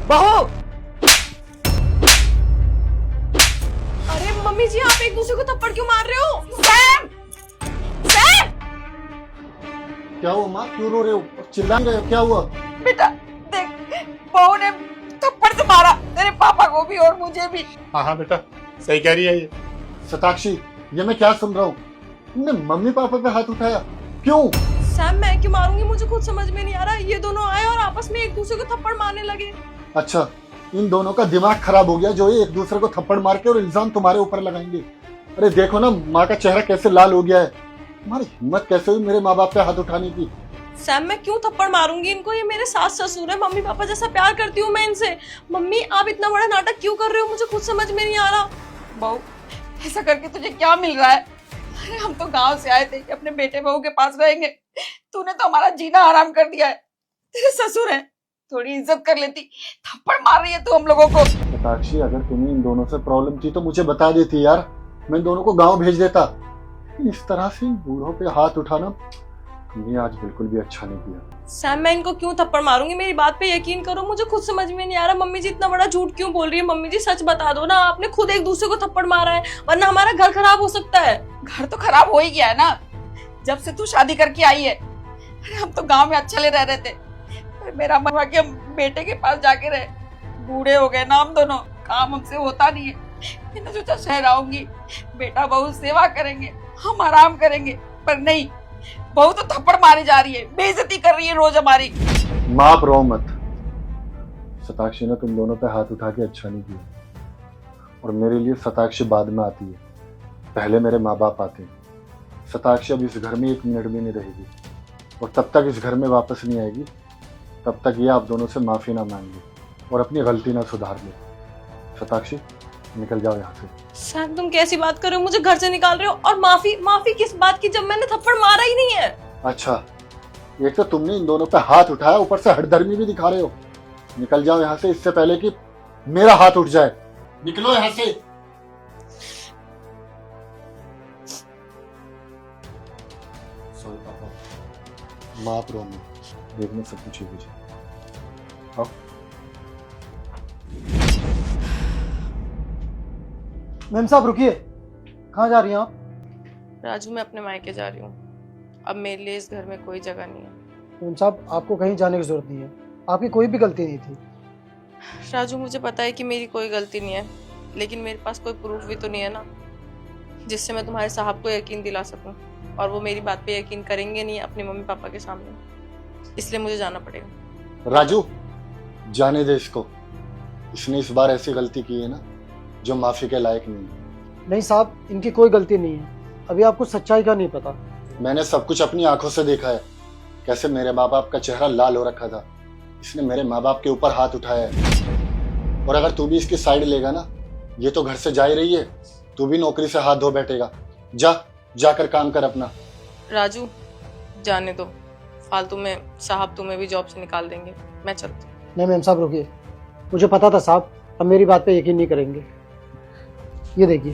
बहू। अरे मम्मी जी, आप एक दूसरे को थप्पड़ क्यों मार रहे हो? सैम! सैम! क्या हुआ माँ, क्यों रो रहे हो, चिल्ला रहे हो, क्या हुआ? बेटा देख, बहू ने थप्पड़ से मारा तेरे पापा को भी और मुझे भी। हाँ हाँ बेटा, सही कह रही है ये। शताक्षी, ये मैं क्या सुन रहा हूँ? तुमने मम्मी पापा पे हाथ उठाया, क्यों? सैम, मैं क्यों मारूंगी? मुझे खुद समझ में नहीं आ रहा। ये दोनों आए और आपस में एक दूसरे को थप्पड़ मारने लगे। अच्छा, इन दोनों का दिमाग खराब हो गया जो ये एक दूसरे को थप्पड़ मार के और इल्जाम तुम्हारे ऊपर लगाएंगे। अरे देखो ना, माँ का चेहरा कैसे लाल हो गया है। तुम्हारी हिम्मत कैसे हुई मेरे माँ बाप पे हाथ उठाने की? सैम, मैं क्यों थप्पड़ मारूंगी इनको? ये मेरे सास ससुर है, मम्मी पापा जैसा प्यार करती हूँ मैं इनसे। मम्मी, आप इतना बड़ा नाटक क्यों कर रहे हो? मुझे खुद समझ में नहीं आ रहा। बहू, ऐसा करके तुझे क्या मिल रहा है? अरे हम तो गांव से आए थे कि अपने बेटे बहू के पास रहेंगे। तूने तो हमारा जीना हराम कर दिया है। तेरे ससुर है, थोड़ी इज्जत कर लेती। थप्पड़ मार रही है तू हम लोगों को। शताक्षी, अगर तुम्हें इन दोनों से प्रॉब्लम थी तो मुझे बता देती यार, मैं इन दोनों को गाँव भेज देता। इस तरह से बूढ़ों पे हाथ उठाना तुमने आज बिल्कुल भी अच्छा नहीं किया। सैम, मैं इनको क्यों थप्पड़ मारूंगी? मेरी बात पे यकीन करो, मुझे खुद समझ में नहीं आ रहा। मम्मी जी इतना बड़ा झूठ क्यों बोल रही है? मम्मी जी सच बता दो ना, आपने खुद एक दूसरे को थप्पड़ मारा है, वरना हमारा घर खराब हो सकता है। घर तो खराब हो ही गया है ना, जब से तू शादी करके आई है। अरे हम तो गांव में अच्छे रह रहे थे, पर मेरा मन हुआ कि हम बेटे के पास जाके रहे। बूढ़े हो गए ना हम दोनों, काम हमसे होता नहीं है। मैंने सोचा शहर आऊंगी, बेटा बहू सेवा करेंगे, हम आराम करेंगे, पर नहीं, बहू तो थप्पड़ मारी जा रही है, बेइज्जती कर रही है रोज हमारी। माफ रो मत। शताक्षी ने तुम दोनों पे हाथ उठा के अच्छा नहीं किया, और मेरे लिए शताक्षी बाद में आती है, पहले मेरे माँ बाप आते हैं। शताक्षी अब इस घर में एक मिनट भी नहीं रहेगी, और तब तक इस घर में वापस नहीं आएगी, तब तक ये आप दोनों से माफी ना मांगे और अपनी गलती ना सुधार ले। शताक्षी, निकल जाओ यहाँ से। सैम, तुम कैसी बात कर रहे हो? मुझे घर से निकाल रहे हो? और माफी किस बात की, जब मैंने थप्पड़ मारा ही नहीं है। अच्छा, एक तो तुमने इन दोनों पे हाथ उठाया, ऊपर से हठधर्मी भी दिखा रहे हो। निकल जाओ यहाँ से, इससे पहले कि मेरा हाथ उठ जाए। निकलो यहाँ से। सॉरी पापा, माफ रो मैं, देखने सब कुछ ही मुझे। आओ। मैम साहब रुकिए, कहाँ जा रही हैं आप? राजू, मैं अपने मायके जा रही हूँ। अब मेरे लिए इस घर में कोई जगह नहीं है। मैम साहब, आपको कहीं जाने की जरूरत नहीं है, आपकी कोई भी गलती नहीं थी। राजू, मुझे पता है कि मेरी कोई गलती नहीं है, लेकिन मेरे पास कोई प्रूफ भी तो नहीं है ना, जिससे मैं तुम्हारे साहब को यकीन दिला सकूं, और वो मेरी बात पे यकीन करेंगे नहीं अपने मम्मी पापा के सामने, इसलिए मुझे जाना पड़ेगा। राजू, जाने दे इसको। इसने इस बार ऐसी गलती की है ना जो माफी के लायक नहीं है। नहीं साहब, इनकी कोई गलती नहीं है, अभी आपको सच्चाई का नहीं पता। मैंने सब कुछ अपनी आंखों से देखा है, कैसे मेरे माँ बाप का चेहरा लाल हो रखा था। इसने मेरे माँ बाप के ऊपर हाथ उठाया है, और अगर तू भी इसकी साइड लेगा ना, ये तो घर से जा ही रही है, तू भी नौकरी से हाथ धो बैठेगा। जाकर काम कर अपना। राजू, जाने दो, फालतू में साहब तुम्हें भी जॉब से निकाल देंगे, मैं चलती हूँ। नहीं मैम साहब रुकिए, मुझे पता था साहब, अब मेरी बात पे यकीन नहीं करेंगे। ये देखिए।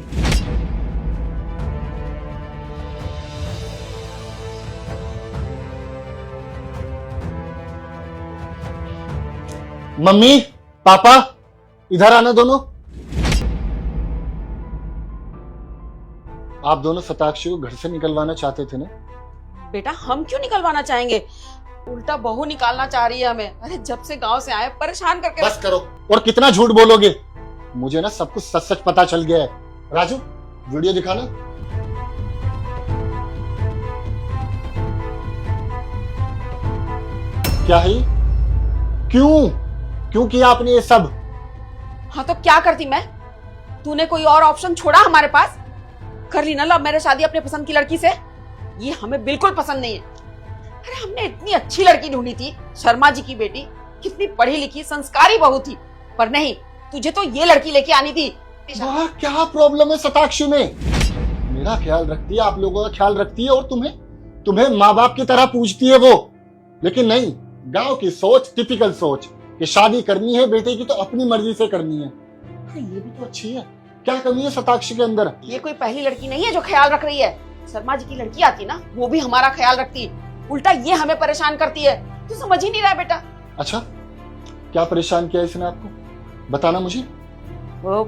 मम्मी पापा, इधर आना दोनों। आप दोनों शताक्षी को घर से निकलवाना चाहते थे ना? बेटा, हम क्यों निकलवाना चाहेंगे? उल्टा बहू निकालना चाह रही है हमें। अरे जब से गांव से आए परेशान करके। बस करो, और कितना झूठ बोलोगे? मुझे ना सब कुछ सच सच पता चल गया है। राजू, वीडियो दिखाना। क्या है? क्यों किया आपने ये सब? हाँ तो क्या करती मैं? तूने कोई और ऑप्शन छोड़ा हमारे पास? कर ली ना लव मैरिज शादी अपने पसंद की लड़की से। ये हमें बिल्कुल पसंद नहीं है। अरे हमने इतनी अच्छी लड़की ढूंढी थी, शर्मा जी की बेटी, कितनी पढ़ी लिखी संस्कारी बहू थी, पर नहीं, तुझे तो ये लड़की लेके आनी थी। वाह, क्या प्रॉब्लम है शताक्षी में? मेरा ख्याल रखती है, आप लोगों का ख्याल रखती है, और तुम्हें माँ बाप की तरह पूछती है वो। लेकिन नहीं, गांव की सोच, टिपिकल सोच कि शादी करनी है बेटे की तो अपनी मर्जी से करनी है। ये भी तो अच्छी है, क्या कमी है शताक्षी के अंदर? ये कोई पहली लड़की नहीं है जो ख्याल रख रही है। शर्मा जी की लड़की आती ना, वो भी हमारा ख्याल रखती, उल्टा ये हमें परेशान करती है। तू समझ ही नहीं रहा बेटा। अच्छा, क्या परेशान किया इसने आपको, बताना मुझे। वो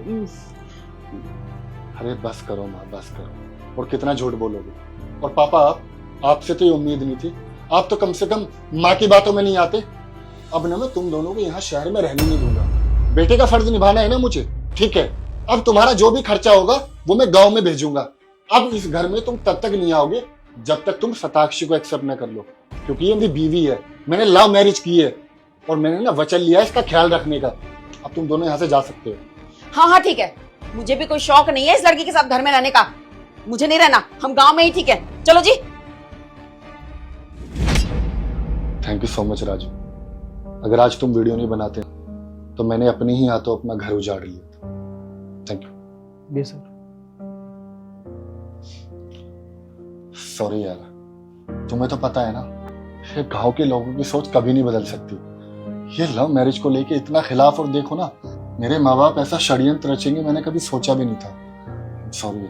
अरे बस करो माँ, बस करो। और कितना झूठ बोलोगे। और पापा, आपसे तो ये उम्मीद नहीं थी। आप तो कम से कम माँ की बातों में नहीं आते। अब ना मैं तुम दोनों को यहाँ शहर में रहने नहीं दूंगा। बेटे का फर्ज निभाना है ना मुझे, ठीक है। अब तुम्हारा जो भी खर्चा होगा वो मैं गांव में भेजूंगा। अब इस घर में तुम तब तक नहीं आओगे जब तक तुम शताक्षी को एक्सेप्ट न कर लो, क्योंकि ये मेरी बीवी है। मैंने लव मैरिज की है और मैंने ना वचन लिया है इसका ख्याल रखने का। अब तुम दोनों यहाँ से जा सकते हो। हाँ हाँ ठीक है, मुझे भी कोई शौक नहीं है इस लड़की के साथ घर में रहने का। मुझे नहीं रहना, हम गांव में ही ठीक है। चलो जी। Thank you so much Raju. अगर आज तुम वीडियो नहीं बनाते तो मैंने अपने ही हाथों अपना घर उजाड़ लिया था। Thank you. जी सर। सॉरी यार, तुम्हें तो पता है ना, ये गांव के लोगों की सोच कभी नहीं बदल सकती। ये लव मैरिज को लेके इतना खिलाफ, और देखो ना मेरे माँ बाप ऐसा षड्यंत्र रचेंगे मैंने कभी सोचा भी नहीं था। सॉरी।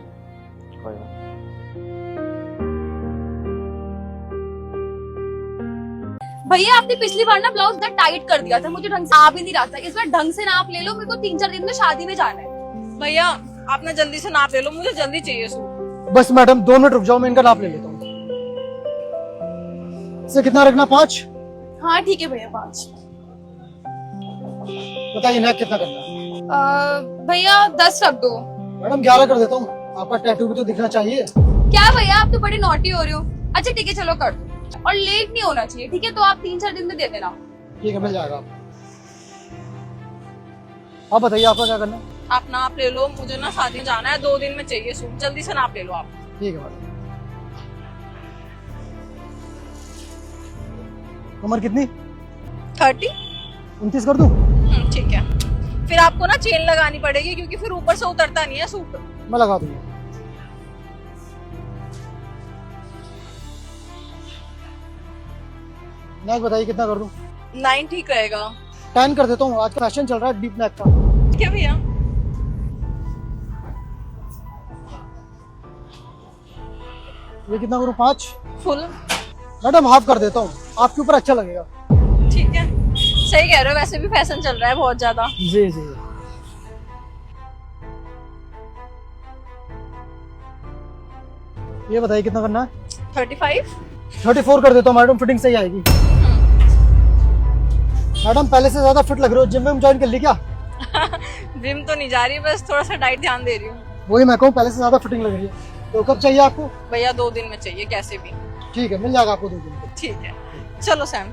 भैया आपने पिछली बार ना ब्लाउज इतना टाइट कर दिया था, मुझे ढंग से आ भी नहीं रहा था। इस बार ढंग से नाप ले लो, मेरे को 3-4 दिन में शादी में जाना है। भैया आप ना जल्दी से नाप ले लो, मुझे जल्दी चाहिए सूट। बस मैडम 2 मिनट रुक जाओ, मैं इनका नाप ले लेता हूँ। इसे कितना रखना, 5? हाँ ठीक है भैया, 5। बताइए ना कितना करना है। भैया 10 रख दो। मैडम 11 कर देता हूँ, आपका टैटू भी तो दिखना चाहिए। क्या भैया, आप तो बड़े नॉटी हो रहे हो। अच्छा ठीक है चलो कर दो, और लेट नहीं होना चाहिए, ठीक है। तो आप 3-4 दिन में दे देना। ठीक है, मिल जाएगा आपको। आप बताइए आपका क्या करना है। आप नाप ले लो, मुझे ना शादी में जाना है, 2 दिन में चाहिए सूट। जल्दी से नाप ले लो आप। ठीक है मैडम। उम्र कितनी? 30। 29 कर दूं? ठीक है। फिर आपको ना चेन लगानी पड़ेगी, क्योंकि फिर ऊपर से उतरता नहीं है सूट। मैं लगा दूंगा। नेक बताइए कितना कर दूं? 9 ठीक रहेगा। 10 कर देता हूँ, आज का फैशन चल रहा है डीप नेक का। ठीक है भैया। ये कितना करूँ, 5? फुल। मैडम हाफ कर देता हूँ, आपके ऊपर अच्छा लगेगा। ठीक है, सही कह रहे हो, वैसे भी फैशन चल रहा है बहुत ज्यादा। जी जी। ये बताइए कितना करना है? 35। 34 कर देता हूँ मैडम, फिटिंग सही आएगी। मैडम पहले से ज्यादा फिट लग रहे हो, जिम में ज्वाइन कर ली क्या? जिम तो नहीं जा रही, बस थोड़ा सा डाइट ध्यान दे रही हूँ। वही मैं कहूँ, पहले से ज्यादा फिटिंग लग रही है। तो कब चाहिए आपको? भैया 2 दिन में चाहिए कैसे भी। ठीक है, मिल जाएगा आपको 2 दिन में। ठीक है, चलो सैम।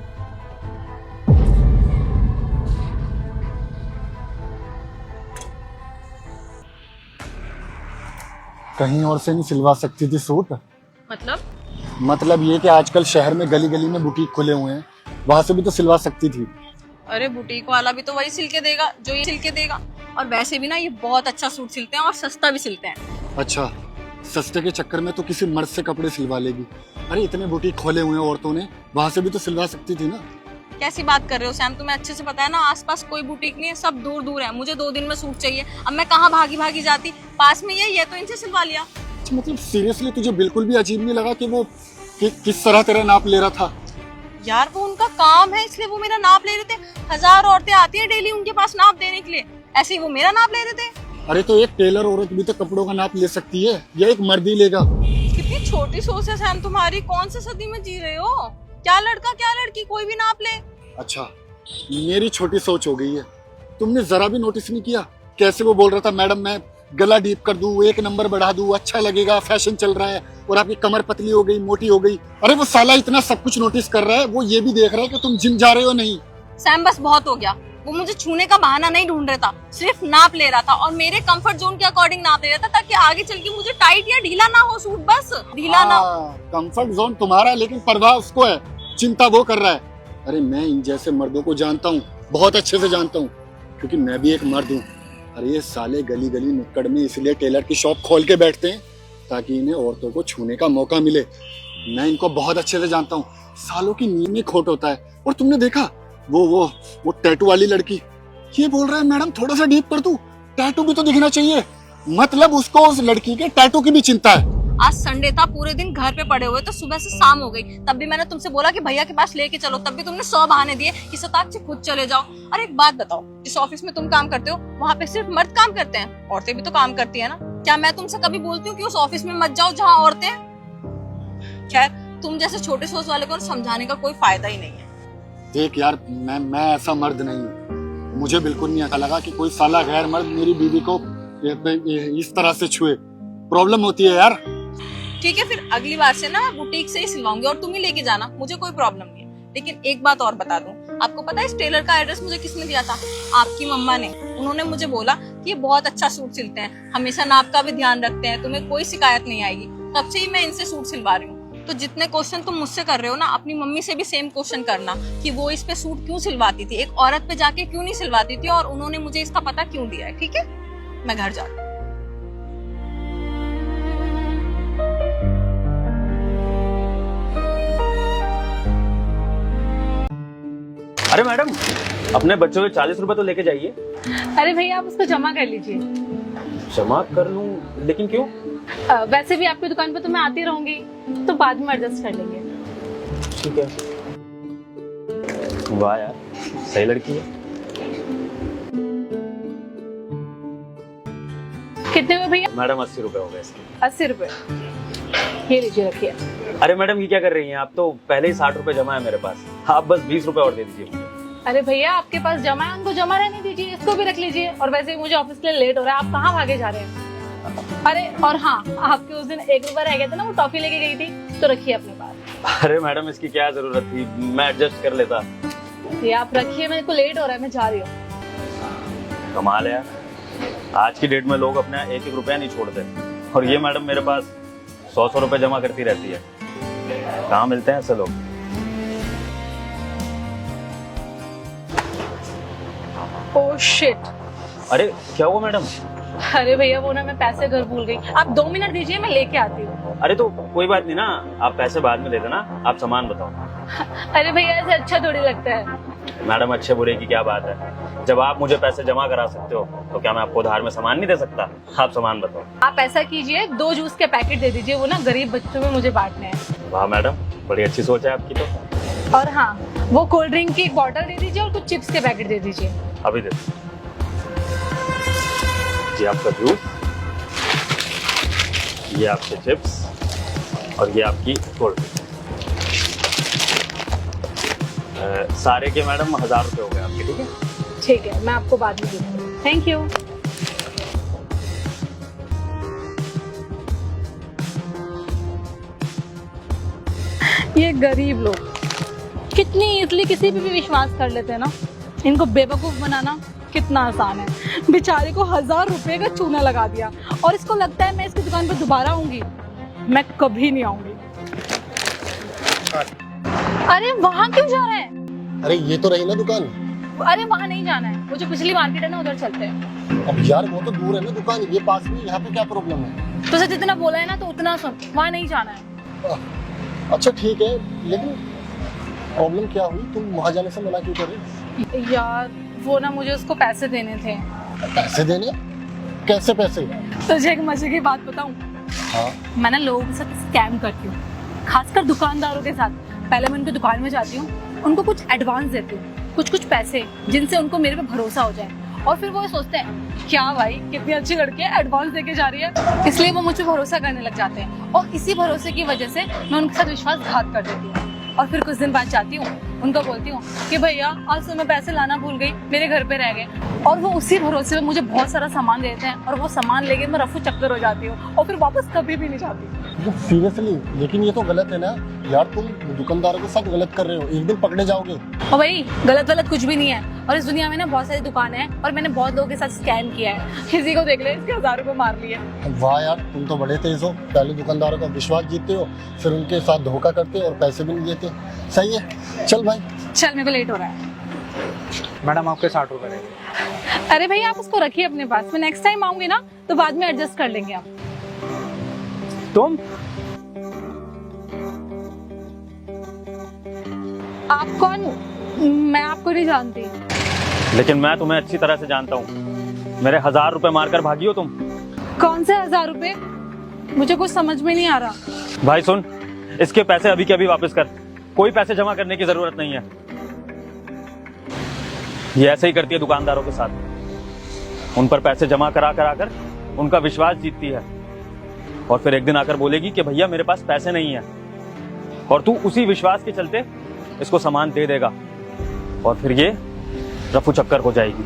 कहीं और से नहीं सिलवा सकती थी सूट? मतलब ये कि आजकल शहर में गली गली में बुटीक खुले हुए हैं, वहां से भी तो सिलवा सकती थी। अरे बुटीक वाला भी तो वही सिल के देगा जो ये सिल के देगा। और वैसे भी ना ये बहुत अच्छा सूट सिलते हैं और सस्ता भी सिलते हैं। अच्छा, सस्ते के चक्कर में तो किसी मर्द से कपड़े सिलवा लेगी। अरे इतने बुटीक खोले हुए हैं औरतों ने, वहां से भी तो सिलवा सकती थी ना। कैसी बात कर रहे हो सैम, तुम्हें अच्छे से पता है ना, आसपास कोई बुटीक नहीं है, सब दूर दूर है। मुझे 2 दिन में सूट चाहिए, अब मैं कहाँ भागी भागी जाती, पास में ये तो इनसे सिलवा लिया। मतलब सीरियसली तुझे बिल्कुल भी अजीब नहीं लगा कि वो किस तरह तेरा नाप ले रहा था? यार वो उनका काम है, इसलिए वो मेरा नाप ले रहे थे। 1000 औरतें आती है डेली उनके पास नाप देने के लिए, ऐसे ही वो मेरा नाप ले रहे थे। अरे तो एक टेलर औरत भी तो कपड़ों का नाप ले सकती है, या एक मर्द ही लेगा? कितनी छोटी सोच है सैम तुम्हारी, कौन से सदी में जी रहे हो? क्या लड़का क्या लड़की, कोई भी नाप ले। अच्छा, मेरी छोटी सोच हो गई है। तुमने जरा भी नोटिस नहीं किया कैसे वो बोल रहा था, मैडम मैं गला डीप कर दूं, 1 नंबर बढ़ा दूं, अच्छा लगेगा, फैशन चल रहा है, और आपकी कमर पतली हो गई, मोटी हो गई। अरे वो साला इतना सब कुछ नोटिस कर रहा है, वो ये भी देख रहा है कि तुम जिम जा रहे हो नहीं। सैम बस बहुत हो गया, वो मुझे छूने का बहाना नहीं ढूंढ रहा था, सिर्फ नाप ले रहा था और मेरे कंफर्ट जोन के अकॉर्डिंग नाप ले रहा था, ताकि आगे चल के मुझे टाइट या ढीला ना हो सूट, बस ढीला ना। कंफर्ट जोन तुम्हारा है, लेकिन परवाह उसको है, चिंता वो कर रहा है। अरे मैं इन जैसे मर्दों को जानता हूँ, बहुत अच्छे से जानता हूँ, क्योंकि मैं भी एक मर्द हूँ। अरे ये साले गली गली नुक्कड़ में इसलिए टेलर की शॉप खोल के बैठते हैं ताकि इन्हें औरतों को छूने का मौका मिले। मैं इनको बहुत अच्छे से जानता हूँ, सालों की नींद में खोट होता है। और तुमने देखा वो टैटू वाली लड़की, ये बोल रहा है मैडम थोड़ा सा डीप कर दूं, टैटू भी तो दिखना चाहिए। मतलब उसको उस लड़की के टैटू की भी चिंता है। आज संडे था, पूरे दिन घर पे पड़े हुए, तो सुबह से शाम हो गई, तब भी मैंने तुमसे बोला कि भैया के पास लेके चलो, तब भी तुमने 100 बहाने दिए कि शताक्षी खुद चले जाओ। और एक बात बताओ, जिस ऑफिस में तुम काम करते हो वहाँ पे सिर्फ मर्द काम करते हैं, औरतें भी तो काम करती है ना? क्या मैं तुमसे कभी बोलती हूँ कि उस ऑफिस में मत जाओ जहाँ औरतें हैं? खैर, तुम जैसे छोटे सोच वाले को समझाने का कोई फायदा ही नहीं है। देख यार, मैं ऐसा मर्द नहीं हूँ। मुझे बिल्कुल नहीं अच्छा लगा कि कोई साला गैर मर्द मेरी बीवी को इस तरह से छुए। प्रॉब्लम होती है यार। ठीक है, फिर अगली बार से ना मैं बुटीक से ही सिलवाऊंगी और तुम ही लेके जाना, मुझे कोई प्रॉब्लम नहीं है। लेकिन एक बात और बता दूं, आपको पता है इस टेलर का एड्रेस मुझे किसने दिया था? आपकी मम्मा ने। उन्होंने मुझे बोला कि ये बहुत अच्छा सूट सिलते हैं, हमेशा नाप का भी ध्यान रखते हैं, तुम्हें कोई शिकायत नहीं आएगी। तब से ही मैं इनसे सूट सिलवा रही हूँ। तो जितने क्वेश्चन तुम मुझसे कर रहे हो ना, अपनी मम्मी से भी सेम क्वेश्चन करना कि वो इस पे सूट क्यों सिलवाती थी, एक औरत पे जाके क्यों नहीं सिलवाती थी, और उन्होंने मुझे इसका पता क्यों दिया है। ठीक है, मैं घर जाती हूँ। अरे मैडम, अपने बच्चों के 40 रुपए तो लेके जाइए। अरे भैया आप उसको जमा कर लीजिए। जमा कर लूं, लेकिन क्यों? वैसे भी आपकी दुकान पे तो मैं आती रहूंगी, तो बाद में एडजस्ट कर लेंगे। ठीक है। वाह यार, सही लड़की है। कितने हुए भैया? मैडम 80 रुपए हो गए इसके। 80 रुपए, ये लीजिए रखिए। अरे मैडम, ये क्या कर रही हैं आप? तो पहले ही 60 रुपए जमा है मेरे पास, आप बस 20 रुपए और दे दीजिए मुझे। अरे भैया आपके पास जमा है, उनको जमा रहने दीजिए, इसको भी रख लीजिए। और वैसे भी मुझे ऑफिस के लिए लेट हो रहा है, आप कहाँ भागे जा रहे हैं? अरे और हाँ, आपके उस दिन 1 रुपया रह गया था ना, वो टॉफी लेके गई थी, तो रखिए अपने पास। अरे मैडम, इसकी क्या जरूरत थी, मैं एडजस्ट कर लेता। ये आप रखिए, मेरे को लेट हो रहा है, मैं जा रही हूँ। कमाल है यार, आज की डेट में लोग अपना 1-1 रुपया नहीं छोड़ते, और ये मैडम मेरे पास 100 रुपए जमा करती रहती है। कहाँ मिलते हैं ऐसे लोग? Oh shit. अरे क्या हुआ मैडम? अरे भैया वो ना मैं पैसे घर भूल गई, आप 2 मिनट दीजिए, मैं लेके आती हूँ। अरे तो कोई बात नहीं ना, आप पैसे बाद में दे देना, आप सामान बताओ। अरे भैया ऐसे अच्छा थोड़ी लगता है। मैडम, अच्छे बुरे की क्या बात है, जब आप मुझे पैसे जमा करा सकते हो तो क्या मैं आपको उधार में सामान नहीं दे सकता? आप सामान बताओ। आप ऐसा कीजिए, 2 जूस के पैकेट दे दीजिए, वो ना गरीब बच्चों में मुझे बांटने हैं। वाह मैडम, बड़ी अच्छी सोच है आपकी तो। और हाँ, वो कोल्ड ड्रिंक की एक बॉटल दे दीजिए और कुछ चिप्स के पैकेट दे दीजिए। अभी दे। ये आपका जूस, ये आपके चिप्स, और ये आपकी कोल्ड ड्रिंक। सारे के मैडम 1000 रुपए हो गए आपके। ठीक है, ठीक है, मैं आपको बाद में दूंगी। Thank you. ये गरीब लोग कितनी इजली किसी पे भी विश्वास कर लेते हैं ना, इनको बेवकूफ बनाना कितना आसान है। बेचारे को 1000 रुपए का चूना लगा दिया, और इसको लगता है मैं इसकी दुकान पर दोबारा आऊंगी। मैं कभी नहीं आऊंगी। अरे वहां क्यों जा रहे हैं? अरे ये तो रही ना दुकान। अरे वहां नहीं जाना है, वो जो पिछली मार्केट है ना, उधर चलते हैं। अब यार वो तो दूर है ना दुकान, ये पास में, यहाँ पे क्या प्रॉब्लम है? तुझे जितना बोला है ना तो उतना सुन, वहां नहीं जाना है। अच्छा ठीक है, लेकिन प्रॉब्लम क्या हुई? तुम वहाँ जाने से मना क्यों कर रही? यार वो ना मुझे उसको पैसे देने थे। पैसे देने? कैसे पैसे? तुझे एक मजे की बात बताऊं? हाँ। मैं ना लोगों के साथ स्कैम करती हूँ, खासकर दुकानदारों के साथ। पहले मैं उनकी दुकान में जाती हूँ, उनको कुछ एडवांस देती हूँ, कुछ पैसे, जिनसे उनको मेरे पे भरोसा हो जाए। और फिर वो ये सोचते हैं, क्या भाई कितनी अच्छी लड़की है, एडवांस देके जा रही है, इसलिए वो मुझ पे भरोसा करने लग जाते हैं। और इसी भरोसे की वजह से मैं उनके साथ विश्वासघात कर देती हूँ। और फिर कुछ दिन बाद जाती हूँ, उनको बोलती हूँ कि भैया आज तो मैं पैसे लाना भूल गई, मेरे घर पे रह गए। और वो उसी भरोसे में मुझे बहुत सारा सामान देते हैं, और वो सामान लेके मैं रफू चक्कर हो जाती हूँ, और फिर वापस कभी भी नहीं जाती। सीरियसली? लेकिन ये तो गलत है ना यार, तुम दुकानदारों के साथ गलत कर रहे हो, एक दिन पकड़े जाओगे। और भाई गलत कुछ भी नहीं है, और इस दुनिया में ना बहुत सारी दुकानें हैं, और मैंने बहुत लोगों के साथ स्कैम किया है। किसी को देख ले, इसके 1000 रुपए मार लिए। वाह यार, तुम तो बड़े तेज हो, पहले दुकानदारों का विश्वास जीतते हो, फिर उनके साथ धोखा करते हो और पैसे भी नहीं देते। सही है, चल भाई चल, मेरे को लेट हो रहा है। मैडम आपके 60 रुपए रहे। अरे भैया आप उसको रखिए अपने पास, मैं नेक्स्ट टाइम आऊंगी ना तो बाद में एडजस्ट कर लेंगे आप। तुम? आप कौन? मैं आपको नहीं जानती। लेकिन मैं तुम्हें अच्छी तरह से जानता हूँ, मेरे 1000 रुपए मारकर भागी हो तुम। कौन से 1000 रुपए? मुझे कुछ समझ में नहीं आ रहा। भाई सुन, इसके पैसे अभी के अभी वापस कर, कोई पैसे जमा करने की जरूरत नहीं है। ये ऐसे ही करती है दुकानदारों के साथ, उन पर पैसे जमा करा कर उनका विश्वास जीतती है और फिर एक दिन आकर बोलेगी कि भैया मेरे पास पैसे नहीं है, और तू उसी विश्वास के चलते इसको सामान दे देगा और फिर ये रफू चक्कर हो जाएगी।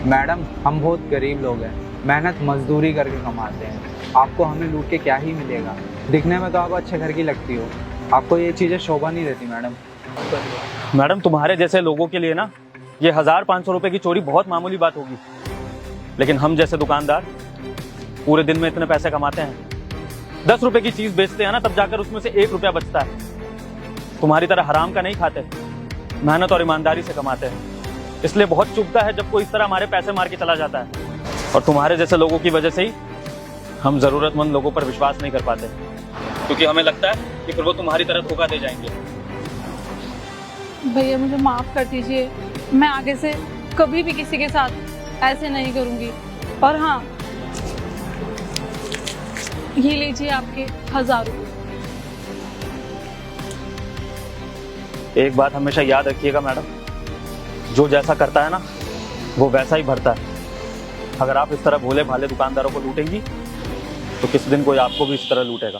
मैडम हम बहुत गरीब लोग हैं, मेहनत मजदूरी करके कमाते हैं, आपको हमें लूट के क्या ही मिलेगा। दिखने में तो आप अच्छे घर की लगती हो, आपको ये चीज़ें शोभा नहीं देती मैडम। मैडम तुम्हारे जैसे लोगों के लिए ना ये 1000-500 रुपए की चोरी बहुत मामूली बात होगी, लेकिन हम जैसे दुकानदार पूरे दिन में इतने पैसे कमाते हैं। 10 रुपए की चीज बेचते हैं ना, तब जाकर उसमें से 1 रुपया बचता है। तुम्हारी तरह हराम का नहीं खाते, मेहनत और ईमानदारी से कमाते हैं, इसलिए बहुत चुभता है जब कोई इस तरह हमारे पैसे मार के चला जाता है। और तुम्हारे जैसे लोगों की वजह से ही हम जरूरतमंद लोगों पर विश्वास नहीं कर पाते, क्योंकि हमें लगता है कि फिर वो तुम्हारी तरह धोखा दे जाएंगे। भैया मुझे माफ कर दीजिए, मैं आगे से कभी भी किसी के साथ ऐसे नहीं करूंगी। और हाँ, ये लीजिए आपके 1000 रुपये। एक बात हमेशा याद रखिएगा मैडम, जो जैसा करता है ना वो वैसा ही भरता है। अगर आप इस तरह भोले भाले दुकानदारों को लूटेंगी तो किसी दिन कोई आपको भी इस तरह लूटेगा।